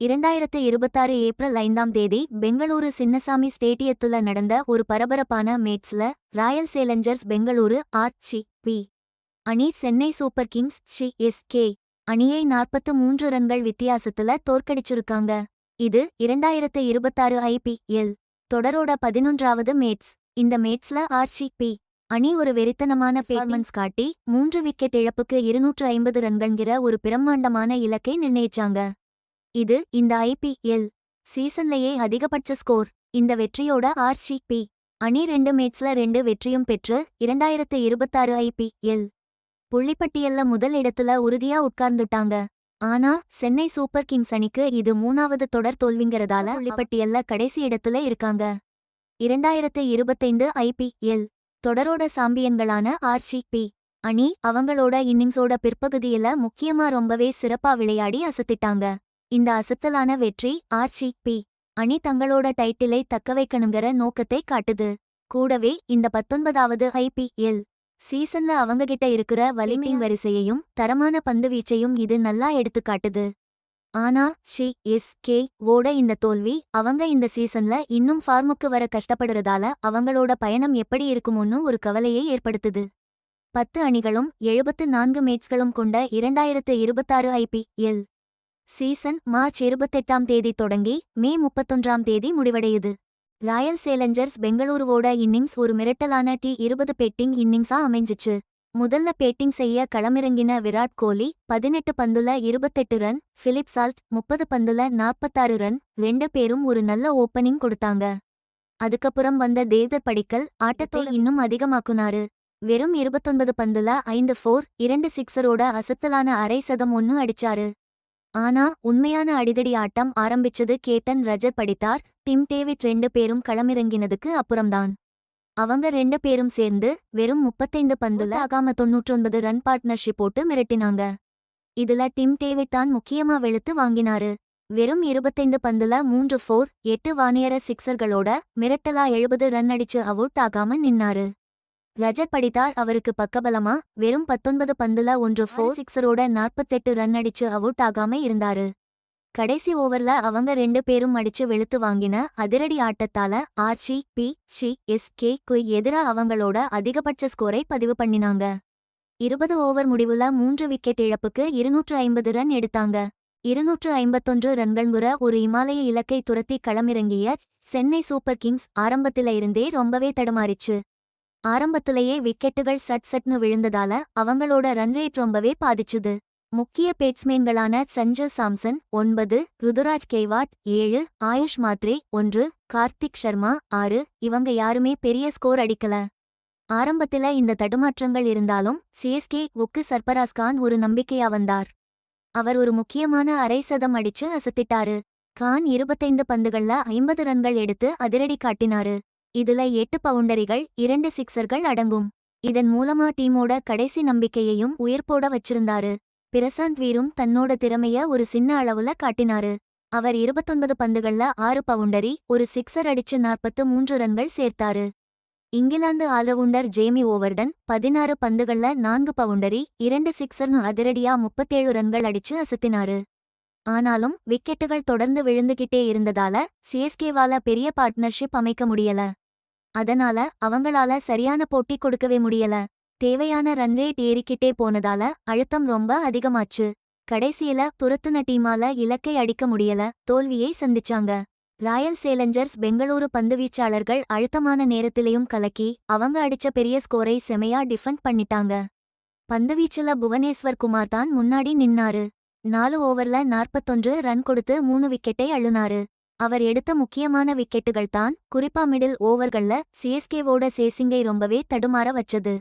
2026 April 5ஆம் தேதி பெங்களூரு சின்னசாமி ஸ்டேடியத்துல நடந்த ஒரு பரபரப்பான மேட்ச்ல ராயல் சேலஞ்சர்ஸ் பெங்களூரு (RCB) அணி சென்னை சூப்பர் கிங்ஸ் (CSK) அணியை 43 ரன்கள் வித்தியாசத்துல தோற்கடிச்சிருக்காங்க. இது 2026 IPL தொடரோட 11வது மேட்ச். இந்த மேட்ச்ல RCB அணி ஒரு வெறித்தனமான பெர்ஃபார்மன்ஸ் காட்டி 3 விக்கெட் இழப்புக்கு 250 ரன்கள்ங்கிற ஒரு பிரம்மாண்டமான இலக்கை நிர்ணயிச்சாங்க. இது இந்த IPL சீசன்லயே அதிகபட்ச ஸ்கோர். இந்த வெற்றியோட RCB அணி 2 மேட்ச்ல 2 வெற்றியும் பெற்று 2026 IPL புள்ளிப்பட்டியல்ல முதல் இடத்துல உறுதியா உட்கார்ந்துட்டாங்க. ஆனா சென்னை சூப்பர் கிங்ஸ் அணிக்கு இது 3வது தொடர் தோல்விங்கிறதால புள்ளிப்பட்டியல்ல கடைசி இடத்துல இருக்காங்க. 2025 IPL தொடரோட சாம்பியன்களான RCB அணி அவங்களோட இன்னிங்ஸோட பிற்பகுதியில முக்கியமா ரொம்பவே சிறப்பா விளையாடி அசத்திட்டாங்க. இந்த அசத்தலான வெற்றி RCB அணி தங்களோட டைட்டிலை தக்கவைக்கணுங்கிற நோக்கத்தை காட்டுது. கூடவே இந்த 19வது IPL சீசன்ல அவங்ககிட்ட இருக்கிற வலிமையின் வரிசையையும் தரமான பந்து வீச்சையும் இது நல்லா எடுத்து காட்டுது. ஆனா CSK ஓட இந்த தோல்வி அவங்க இந்த சீசன்ல இன்னும் ஃபார்முக்கு வர கஷ்டப்படுறதால அவங்களோட பயணம் எப்படி இருக்குமோன்னு ஒரு கவலையை ஏற்படுத்துது. 10 அணிகளும் 74 மேட்ச்களும் கொண்ட 2026 IPL சீசன் மார்ச் 28ஆம் தேதி தொடங்கி மே 31ஆம் தேதி முடிவடையுது. ராயல் சேலஞ்சர்ஸ் பெங்களூருவோட இன்னிங்ஸ் ஒரு மிரட்டலான T20 பேட்டிங் இன்னிங்ஸா அமைஞ்சிச்சு. முதல்ல பேட்டிங் செய்ய களமிறங்கின விராட் கோலி 18 பந்துல 28 ரன், பிலிப் சால்ட் 30 பந்துல 46 ரன், 2 பேரும் ஒரு நல்ல ஓப்பனிங் கொடுத்தாங்க. அதுக்கப்புறம் வந்த தேவ்தத் படிக்கல் ஆட்டத்தை இன்னும் அதிகமாக்குனாரு. வெறும் 29 பந்துல 5 4, 2 சிக்ஸரோட அசத்தலான அரை சதம் 1 அடிச்சாரு. ஆனா உண்மையான அடிதடி ஆட்டம் ஆரம்பிச்சது கேட்டன் ரஜத் படித்தார், டிம் டேவிட் 2 பேரும் களமிறங்கினதுக்கு அப்புறம்தான். அவங்க 2 பேரும் சேர்ந்து வெறும் 35 பந்துல ஆகாம 99 ரன் பார்ட்னர்ஷிப் போட்டு மிரட்டினாங்க. இதுல டிம் டேவிட் தான் முக்கியமா வெளுத்து வாங்கினாரு. வெறும் 25 பந்துல 3 4, 8 வானியர சிக்ஸர்களோட மிரட்டலா 70 ரன் அடிச்சு அவுட் ஆகாம நின்னாரு. ரஜத் படித்தார் அவருக்கு பக்கபலமா வெறும் 19 பந்துல 1 4 சிக்ஸரோட 48 ரன் அடிச்சு அவுட் ஆகாம இருந்தாரு. கடைசி ஓவர்ல அவங்க 2 பேரும் அடிச்சு வெளுத்து வாங்கின அதிரடி ஆட்டத்தால RCB CSK-க்கு எதிரா அவங்களோட அதிகபட்ச ஸ்கோரை பதிவு பண்ணினாங்க. 20 ஓவர் முடிவுல 3 விக்கெட் இழப்புக்கு 250 ரன் எடுத்தாங்க. 251 ரன்கள்ங்குற ஒரு இமாலய இலக்கை துரத்தி களமிறங்கிய சென்னை சூப்பர் கிங்ஸ் ஆரம்பத்தில இருந்தே ரொம்பவே தடுமாறிச்சு. ஆரம்பத்திலேயே விக்கெட்டுகள் சட்னு விழுந்ததால அவங்களோட ரன்ரேட் ரொம்பவே பாதிச்சுது. முக்கிய பேட்ஸ்மேன்களான சஞ்சு சாம்சன் 9, ருதுராஜ் கெய்வாட் 7, ஆயுஷ் மாத்ரே 1, கார்த்திக் சர்மா 6 இவங்க யாருமே பெரிய ஸ்கோர் அடிக்கல. ஆரம்பத்தில இந்த தடுமாற்றங்கள் இருந்தாலும் CSK-வுக்கு சர்பராஸ் கான் ஒரு நம்பிக்கையா வந்தார். அவர் ஒரு முக்கியமான அரை சதம் அடிச்சு அசத்திட்டாரு. கான் 25 பந்துகள்ல 50 ரன்கள் எடுத்து அதிரடி காட்டினாரு. இதுல 8 பவுண்டரிகள் 2 சிக்ஸர்கள் அடங்கும். இதன் மூலமா டீமோட கடைசி நம்பிக்கையையும் உயிர்ப்போட வச்சிருந்தாரு. பிரசாந்த் வீரும் தன்னோட திறமைய ஒரு சின்ன அளவுல காட்டினாரு. அவர் 29 பந்துகள்ல 6 பவுண்டரி, ஒரு சிக்ஸர் அடிச்சு 43 ரன்கள் சேர்த்தாரு. இங்கிலாந்து ஆல்ரவுண்டர் ஜேமி ஓவர்டன் 16 பந்துகள்ல 4 பவுண்டரி, 2 சிக்ஸர்னு அதிரடியா 37 ரன்கள் அடிச்சு அசத்தினாரு. ஆனாலும் விக்கெட்டுகள் தொடர்ந்து விழுந்துகிட்டே இருந்ததால CSK-வால பெரிய பார்ட்னர்ஷிப் அமைக்க முடியல. அதனால அவங்களால சரியான போட்டி கொடுக்கவே முடியல. தேவையான ரன்ரேட் ஏறிக்கிட்டே போனதால அழுத்தம் ரொம்ப அதிகமாச்சு. கடைசியில துரத்துன டீமால இலக்கை அடிக்க முடியல, தோல்வியை சந்திச்சாங்க. ராயல் சேலஞ்சர்ஸ் பெங்களூரு பந்துவீச்சாளர்கள் அழுத்தமான நேரத்திலையும் கலக்கி அவங்க அடிச்ச பெரிய ஸ்கோரை செமையா டிஃபெண்ட் பண்ணிட்டாங்க. பந்துவீச்சுல புவனேஸ்வர் குமார் தான் முன்னாடி நின்னாரு. 4 ஓவர்ல 41 ரன் கொடுத்து 3 விக்கெட்டை அள்ளுனாரு. அவர் எடுத்த முக்கியமான விக்கெட்டுகள் தான் குறிப்பா மிடில் ஓவர்கள்ல CSK-வோட சேசிங்கை ரொம்பவே தடுமாற வச்சது.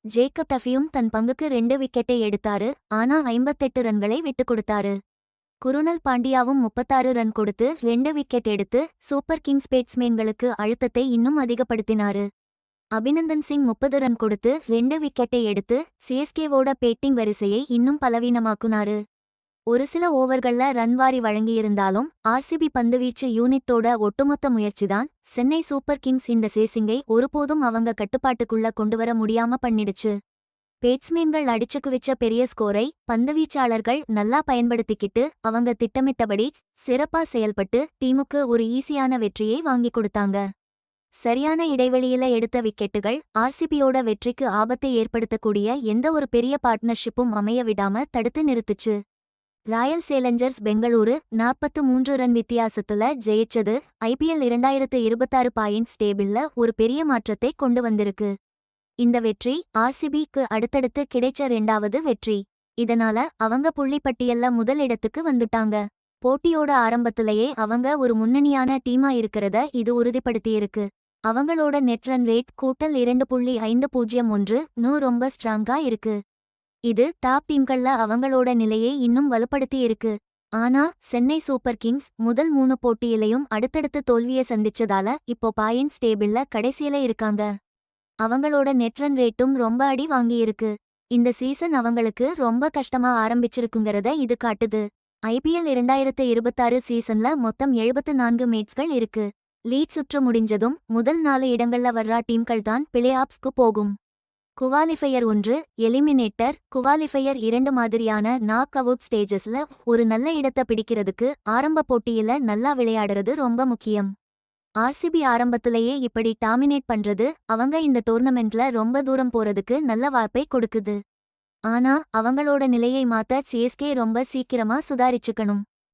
ஜேக்கப் டஃபியும் தன் பங்குக்கு 2 விக்கெட்டை எடுத்தாரு. ஆனா 58 ரன்களை விட்டுக் கொடுத்தாரு. குருணல் பாண்டியாவும் 36 ரன் கொடுத்து 2 விக்கெட் எடுத்து சூப்பர் கிங்ஸ் பேட்ஸ்மேன்களுக்கு அழுத்தத்தை இன்னும் அதிகப்படுத்தினாரு. அபிநந்தன் சிங் 30 ரன் கொடுத்து 2 விக்கெட்டை எடுத்து CSK-வோட பேட்டிங் வரிசையை இன்னும் பலவீனமாக்குனாரு. ஒரு சில ஓவர்கள்ல ரன்வாரி வழங்கியிருந்தாலும் RCB பந்துவீச்சு யூனிட்டோட ஒட்டுமொத்த முயற்சிதான் சென்னை சூப்பர் கிங்ஸ் இந்த சேசிங்கை ஒருபோதும் அவங்க கட்டுப்பாட்டுக்குள்ள கொண்டுவர முடியாம பண்ணிடுச்சு. பேட்ஸ்மேன்கள் அடிச்சு குவிச்ச பெரிய ஸ்கோரை பந்துவீச்சாளர்கள் நல்லா பயன்படுத்திக்கிட்டு அவங்க திட்டமிட்டபடி சிறப்பா செயல்பட்டு டீமுக்கு ஒரு ஈஸியான வெற்றியை வாங்கி கொடுத்தாங்க. சரியான இடைவெளியில எடுத்த விக்கெட்டுகள் ஆர்சிபியோட வெற்றிக்கு ஆபத்தை ஏற்படுத்தக்கூடிய எந்த ஒரு பெரிய பார்ட்னர்ஷிப்பும் அமைய விடாம தடுத்து நிறுத்துச்சு. ராயல் சேலஞ்சர்ஸ் பெங்களூரு 43 ரன் வித்தியாசத்துல ஜெயிச்சது IPL 2026 பாயிண்ட்ஸ் டேபிள்ல ஒரு பெரிய மாற்றத்தை கொண்டு வந்திருக்கு. இந்த வெற்றி ஆர்சிபிக்கு அடுத்தடுத்து கிடைச்ச 2வது வெற்றி. இதனால அவங்க புள்ளிப்பட்டியல்ல முதல் இடத்துக்கு வந்துட்டாங்க. போட்டியோட ஆரம்பத்திலேயே அவங்க ஒரு முன்னணியான டீமா இருக்கிறத இது உறுதிப்படுத்தியிருக்கு. அவங்களோட நெட் ரன் ரேட் கூட்டல் 2.501 ரொம்ப ஸ்ட்ராங்கா இருக்கு. இது டாப் டீம்கள்ல அவங்களோட நிலையை இன்னும் வலுப்படுத்தி இருக்கு. ஆனா சென்னை சூப்பர் கிங்ஸ் முதல் 3 போட்டியிலையும் அடுத்தடுத்து தோல்வியை சந்திச்சதால இப்போ பாயிண்ட்ஸ் டேபிள்ல கடைசியில இருக்காங்க. அவங்களோட நெட் ரன் ரேட்டும் ரொம்ப அடி வாங்கியிருக்கு. இந்த சீசன் அவங்களுக்கு ரொம்ப கஷ்டமா ஆரம்பிச்சிருக்குங்கிறத இது காட்டுது. IPL 2026 சீசன்ல மொத்தம் 74 மேட்ச்கள் இருக்கு. லீக் சுற்று முடிஞ்சதும் முதல் 4 இடங்கள்ல வர்ற டீம்கள் தான் பிளே ஆப்ஸ்க்கு போகும். குவாலிஃபயர் 1, எலிமினேட்டர், குவாலிஃபயர் 2 மாதிரியான நாக் அவுட் ஸ்டேஜஸ்ல ஒரு நல்ல இடத்தை பிடிக்கிறதுக்கு ஆரம்ப போட்டியில நல்லா விளையாடுறது ரொம்ப முக்கியம். ஆர்சிபி ஆரம்பத்திலேயே இப்படி டாமினேட் பண்றது அவங்க இந்த டோர்னமெண்ட்ல ரொம்ப தூரம் போறதுக்கு நல்ல வாய்ப்பை கொடுக்குது. ஆனா அவங்களோட நிலையை மாத்த CSK ரொம்ப சீக்கிரமா சுதாரிச்சுக்கணும்.